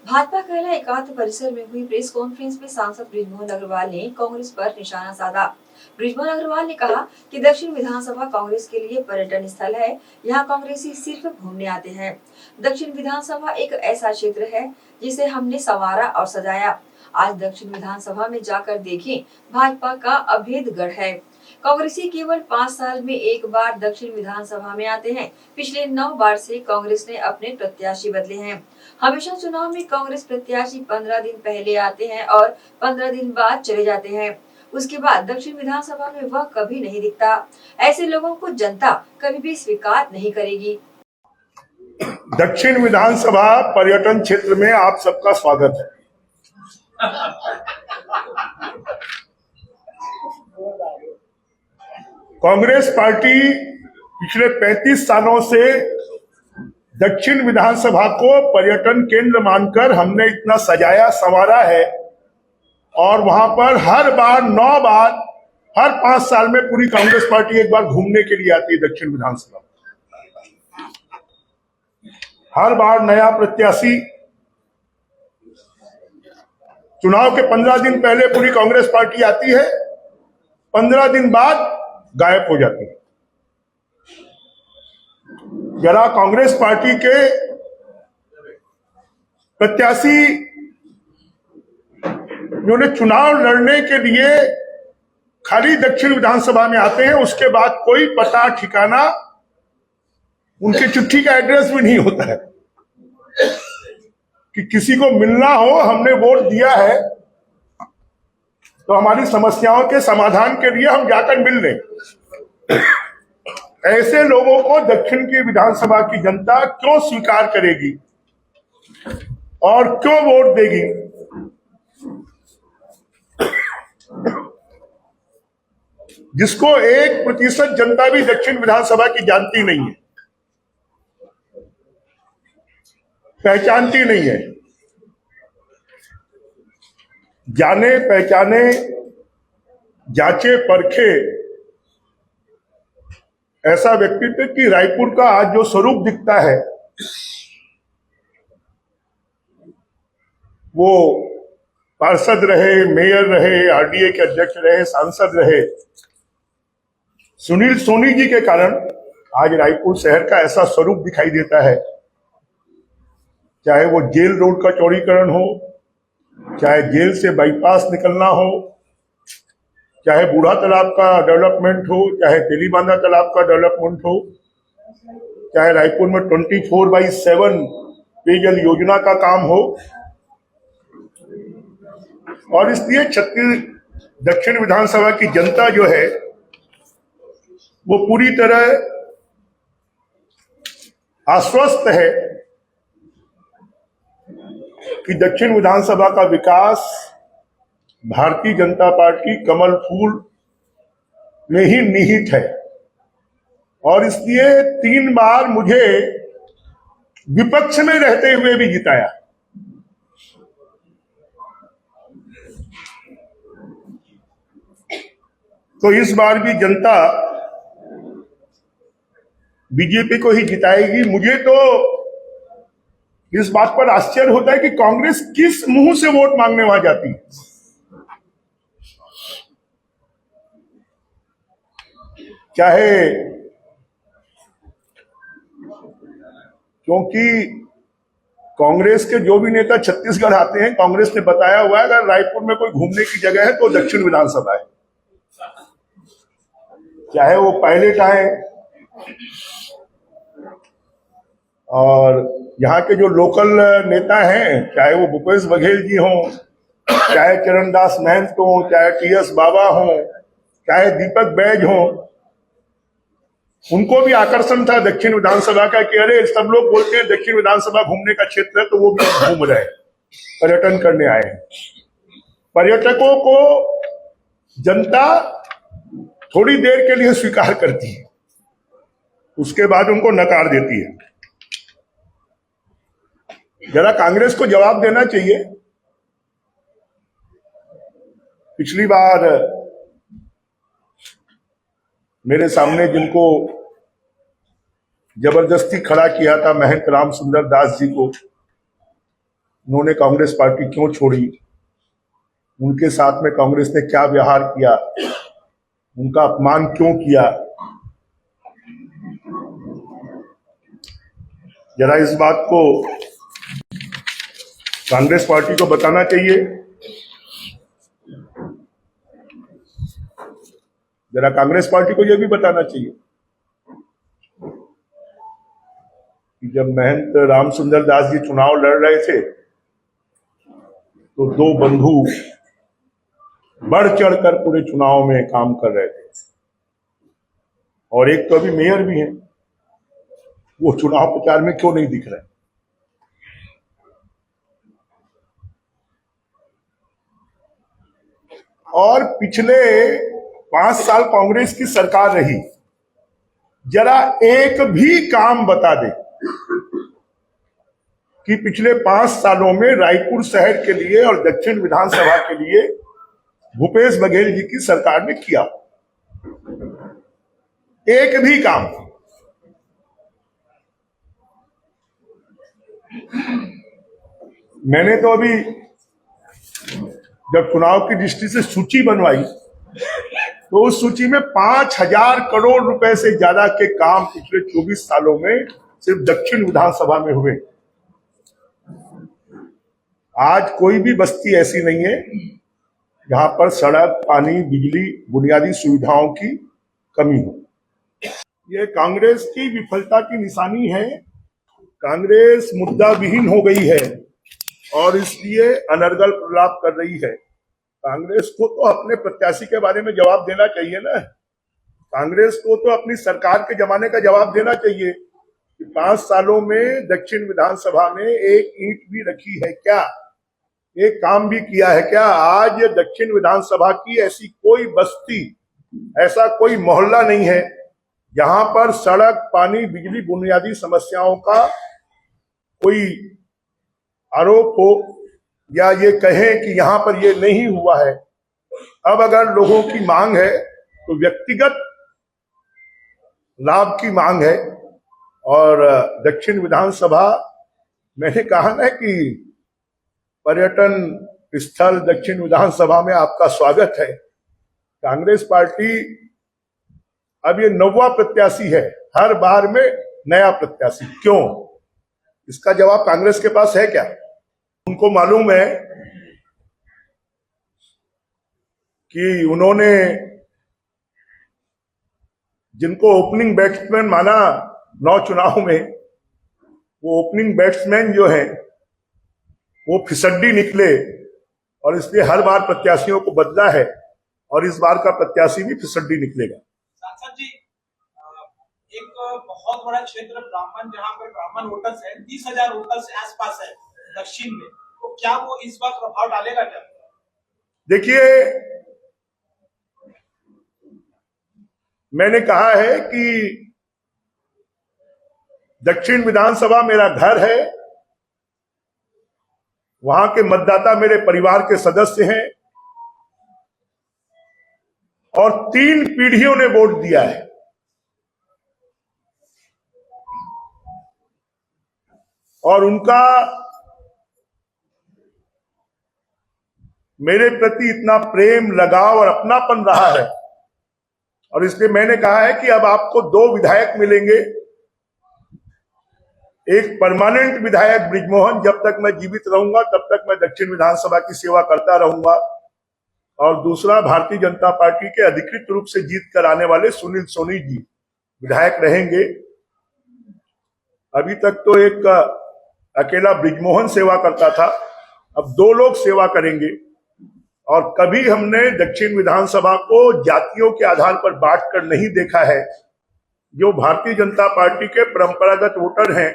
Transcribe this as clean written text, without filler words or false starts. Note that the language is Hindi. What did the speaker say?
भाजपा कहला एकात्म परिसर में हुई प्रेस कॉन्फ्रेंस में सांसद बृजमोहन अग्रवाल ने कांग्रेस पर निशाना साधा। बृजमोहन अग्रवाल ने कहा कि दक्षिण विधानसभा कांग्रेस के लिए पर्यटन स्थल है, यहाँ कांग्रेसी सिर्फ घूमने आते हैं। दक्षिण विधानसभा एक ऐसा क्षेत्र है जिसे हमने संवारा और सजाया। आज दक्षिण विधानसभा में जाकर देखें, भाजपा का अभेद गढ़ है। कांग्रेसी केवल 5 साल में एक बार दक्षिण विधानसभा में आते हैं। पिछले 9 बार से कांग्रेस ने अपने प्रत्याशी बदले हैं। हमेशा चुनाव में कांग्रेस प्रत्याशी 15 दिन पहले आते हैं और 15 दिन बाद चले जाते हैं। उसके बाद दक्षिण विधानसभा में वह कभी नहीं दिखता। ऐसे लोगों को जनता कभी भी स्वीकार नहीं करेगी। दक्षिण विधानसभा पर्यटन क्षेत्र में आप सबका स्वागत है। कांग्रेस पार्टी पिछले 35 सालों से दक्षिण विधानसभा को पर्यटन केंद्र मानकर हमने इतना सजाया संवारा है और वहां पर हर बार 9 बार हर 5 साल में पूरी कांग्रेस पार्टी एक बार घूमने के लिए आती है दक्षिण विधानसभा। हर बार नया प्रत्याशी, चुनाव के 15 दिन पहले पूरी कांग्रेस पार्टी आती है, 15 दिन बाद गायब हो जाती है। जरा कांग्रेस पार्टी के प्रत्याशी जिन्होंने चुनाव लड़ने के लिए खाली दक्षिण विधानसभा में आते हैं, उसके बाद कोई पता ठिकाना, उनकी चिट्ठी का एड्रेस भी नहीं होता है कि किसी को मिलना हो, हमने वोट दिया है तो हमारी समस्याओं के समाधान के लिए हम जाकर मिल लें। ऐसे लोगों को दक्षिण की विधानसभा की जनता क्यों स्वीकार करेगी और क्यों वोट देगी? जिसको 1% जनता भी दक्षिण विधानसभा की जानती नहीं है, पहचानती नहीं है। जाने पहचाने, जांचे परखे ऐसा व्यक्तित्व कि रायपुर का आज जो स्वरूप दिखता है वो पार्षद रहे, मेयर रहे, आरडीए के अध्यक्ष रहे, सांसद रहे, सुनील सोनी जी के कारण आज रायपुर शहर का ऐसा स्वरूप दिखाई देता है। चाहे वो जेल रोड का चौड़ीकरण हो, चाहे जेल से बाईपास निकलना हो, चाहे बूढ़ा तालाब का डेवलपमेंट हो, चाहे तेलीबांधा तालाब का डेवलपमेंट हो, चाहे रायपुर में 24/7 पेयजल योजना का काम हो। और इसलिए दक्षिण विधानसभा की जनता जो है वो पूरी तरह आश्वस्त है कि दक्षिण विधानसभा का विकास भारतीय जनता पार्टी कमल फूल में ही निहित है। और इसलिए 3 बार मुझे विपक्ष में रहते हुए भी जिताया। तो इस बार भी जनता बीजेपी को ही जिताएगी। मुझे तो इस बात पर आश्चर्य होता है कि कांग्रेस किस मुंह से वोट मांगने वहां जाती है। चाहे क्योंकि कांग्रेस के जो भी नेता छत्तीसगढ़ आते हैं, कांग्रेस ने बताया हुआ है अगर रायपुर में कोई घूमने की जगह है तो दक्षिण विधानसभा है। चाहे वो पायलट आए और यहाँ के जो लोकल नेता हैं, चाहे वो भूपेश बघेल जी हों, चाहे चरणदास महंत हों, चाहे टीएस बाबा हों, चाहे दीपक बैज हों, उनको भी आकर्षण था दक्षिण विधानसभा का कि अरे सब लोग बोलते हैं दक्षिण विधानसभा घूमने का क्षेत्र है तो वो भी घूम रहे हैं, पर्यटन करने आए हैं। पर्यटकों को जनता थोड़ी देर के लिए स्वीकार करती है, उसके बाद उनको नकार देती है। जरा कांग्रेस को जवाब देना चाहिए। पिछली बार मेरे सामने जिनको जबरदस्ती खड़ा किया था महंत राम सुंदर दास जी को, उन्होंने कांग्रेस पार्टी क्यों छोड़ी, उनके साथ में कांग्रेस ने क्या व्यवहार किया, उनका अपमान क्यों किया। जरा इस बात को कांग्रेस पार्टी को बताना चाहिए, जरा कांग्रेस पार्टी को यह भी बताना चाहिए कि जब महंत रामसुंदर दास जी चुनाव लड़ रहे थे तो दो बंधु बढ़ चढ़कर पूरे चुनाव में काम कर रहे थे, और एक तो अभी मेयर भी हैं, वो चुनाव प्रचार में क्यों नहीं दिख रहे। और पिछले 5 साल कांग्रेस की सरकार रही, जरा एक भी काम बता दे कि पिछले 5 सालों में रायपुर शहर के लिए और दक्षिण विधानसभा के लिए भूपेश बघेल जी की सरकार ने किया, एक भी काम। मैंने तो अभी जब चुनाव की दृष्टि से सूची बनवाई तो उस सूची में 5,000 करोड़ रुपए से ज्यादा के काम पिछले 24 सालों में सिर्फ दक्षिण विधानसभा में हुए। आज कोई भी बस्ती ऐसी नहीं है जहां पर सड़क, पानी, बिजली, बुनियादी सुविधाओं की कमी हो। यह कांग्रेस की विफलता की निशानी है। कांग्रेस मुद्दा विहीन हो गई है और इसलिए अनर्गल प्रलाप कर रही है। कांग्रेस को तो अपने प्रत्याशी के बारे में जवाब देना चाहिए ना। कांग्रेस को तो अपनी सरकार के जमाने का जवाब देना चाहिए कि 5 सालों में दक्षिण विधानसभा में एक ईंट भी रखी है क्या, एक काम भी किया है क्या। आज दक्षिण विधानसभा की ऐसी कोई बस्ती, ऐसा कोई मोहल्ला नहीं है जहां पर सड़क, पानी, बिजली, बुनियादी समस्याओं का कोई आरोप हो या ये कहें कि यहां पर ये नहीं हुआ है। अब अगर लोगों की मांग है तो व्यक्तिगत लाभ की मांग है, और दक्षिण विधानसभा, मैंने कहा ना कि पर्यटन स्थल दक्षिण विधानसभा में आपका स्वागत है। कांग्रेस पार्टी अब ये 9वां प्रत्याशी है, हर बार में नया प्रत्याशी। क्यों? इसका जवाब कांग्रेस के पास है क्या? उनको मालूम है कि उन्होंने जिनको ओपनिंग बैट्समैन माना 9 चुनाव में, वो ओपनिंग बैट्समैन जो है वो फिसड्डी निकले, और इसलिए हर बार प्रत्याशियों को बदला है और इस बार का प्रत्याशी भी फिसड्डी निकलेगा। सांसद जी, एक बहुत बड़ा क्षेत्र ब्राह्मण, जहां पर ब्राह्मण वोटर्स है, 30,000 वोटर्स आसपास है दक्षिण में, तो क्या वो इस बार प्रभाव डालेगा क्या? देखिए, मैंने कहा है कि दक्षिण विधानसभा मेरा घर है, वहां के मतदाता मेरे परिवार के सदस्य हैं और 3 पीढ़ियों ने वोट दिया है। और उनका मेरे प्रति इतना प्रेम, लगाव और अपनापन रहा है, और इसलिए मैंने कहा है कि अब आपको 2 विधायक मिलेंगे। एक परमानेंट विधायक बृजमोहन, जब तक मैं जीवित रहूंगा तब तक मैं दक्षिण विधानसभा की सेवा करता रहूंगा, और दूसरा भारतीय जनता पार्टी के अधिकृत रूप से जीत कर आने वाले सुनील सोनी जी विधायक रहेंगे। अभी तक तो एक अकेला बृजमोहन सेवा करता था, अब 2 लोग सेवा करेंगे। और कभी हमने दक्षिण विधानसभा को जातियों के आधार पर बांट कर नहीं देखा है। जो भारतीय जनता पार्टी के परंपरागत वोटर हैं